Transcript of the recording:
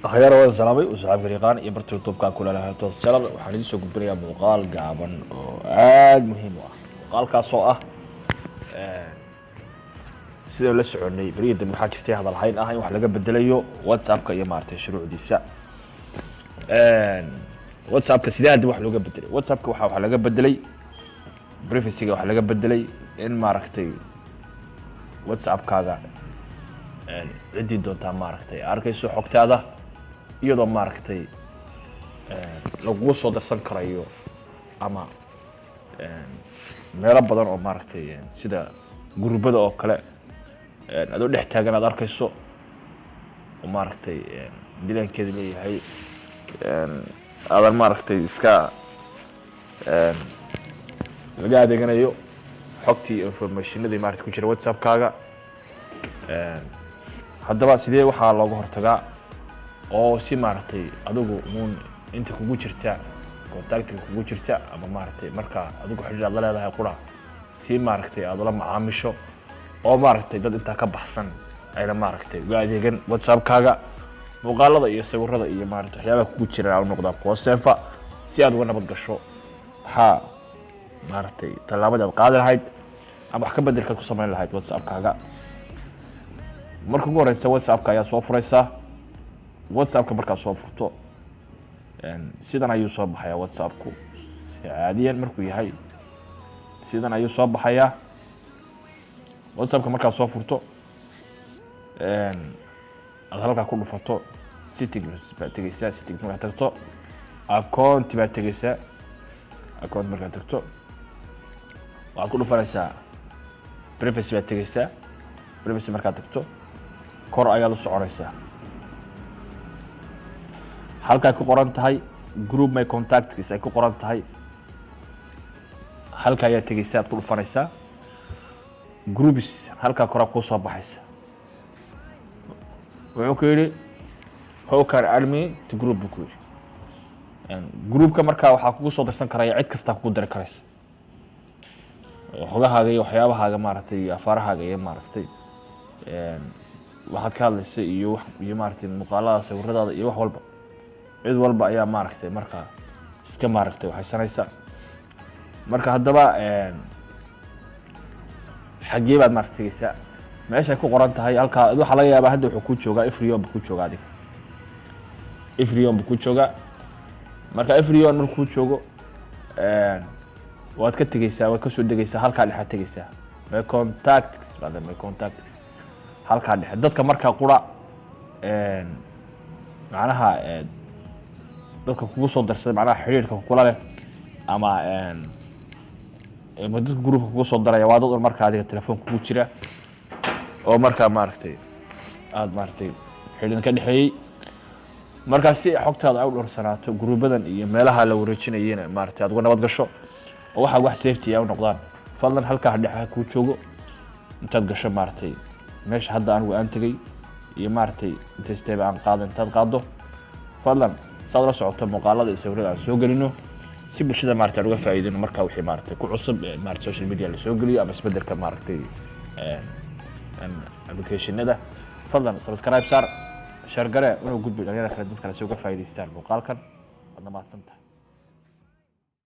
akhyaar waa salaamay usxaab gariiqaan iyo barta youtube-ka kula lahaa toos jalal waxaan idin soo gudbinayaa muuqaal gaaban oo aad muhiim u ah muuqaalkaas oo ah sidoo la soconay bariyada waxaa jirtay hadal hayn ah in wax laga bedelayo WhatsApp-ka iyo maartay shuruucdiisa WhatsApp-ka sidee hadda wax looga bedelay WhatsApp-ka waxa laga bedelay privacy-ga waxa laga bedelay in maartay WhatsApp-kaaga cidii doontaa maartay arkayso xogtaada iyadoo maartay lagu soo darsan karayo ama meelo badan oo maartay sida gurbada oo kale adoo dhex taagan aad arkayso oo maartay dilankeeda leeyahay aadan maartay iska laga adeeganayo xogtii informationada maartay ku jira WhatsApp-kaaga haddaba sidee waxaa looga hortagaa oo si maartay adigu uun inta kugu jirta contactiga kugu jirta ama maartay marka adigu xiriir aad la leedahay qura si maartay aad la macaamisho oo maartay dad inta ka baxsan ayna maartay uga adeegan WhatsApp-kaaga muuqaalada iyo sawirada iyo maartay waxyaabaha kugu jira oo noqda qosefa si aad uga nabad gasho waxa maartay talaabada aad qaadi lahayd ama wax ka bedelka ku sameyn lahayd WhatsApp-kaaga marka ugu horeysa WhatsApp-ka ayaa soo furaysa WhatsApp-ka marka soo furto sidan ayuu soo baxaya WhatsApp-ku si caadiyan markuu yahay sidan ayuu soo baxaya WhatsApp-ka marka soo furto aad halka ku dhufato settings baad tagaysaa settings marka tagto account baad tagaysaa account marka tagto waxaad ku dhufanaysaa privacy baad tagaysaa privacy marka tagto kor ayaad u soconaysaa halka ku qoran tahay group my contacts ay ku qoran tahay halka ayaa tagaysaa aad ku dhufanaysaa groups halka kor ku soo baxaysa wuxuu ku yiri how can I add me to group ku groupka marka waxa kugu soo darsan karaya cid kasta kugu dari karaysa xogahaaga iyo waxyaabahaaga maartay afaarahaaga iyo maartay waxaad ka hadlaysay iyo maartay muuqaalada sawiradaada iyo wax walba cid walba ayaa maartay marka iska maartay waxay sanaysaa marka haddaba xagee baad maartaysaa meesha ku qoran tahay halka waxa laga yaabaa hadda wuxuu ku joogaa everyone ku joogaa adiga everyone ku joogaa marka everyone markuu joogo waad ka tagaysaa waad ka soo degaysaa halka dhexe tagaysaa my contacts halka dhexe dadka marka qura macnaha dadka kugu soo darsaday macnaha xiriirka kula leh ama dadka group kugu soo daraya waa dad marka adiga telefoon kugu jira oo marka maartay aad maartay xiriir ka dhaxeeyay marka si xogtaada ay u dhorsanaato gruubadan iyo meelaha la wareejinayeen maartay aad uga nabad gasho oo wax safety ah u noqdaan fadlan halka dhexe ku joogo intaad gasho maartay meesha hadda anigu aan tagay iyo maartay inta step aan qaado intaad qaado fadlan saad la socoto muuqaalada iyo sawirada aan soo galino si bulshada maartay uga faa'iideyno marka wixii maartay ku cusub maartay social media la soo galiyo ama isbedelka maartay application-nada fadlan subscribe share gare inuu gudbiyo dhalinyarada kale dadka la soo faa'iideystaan muuqaalkan wadna maadsantahay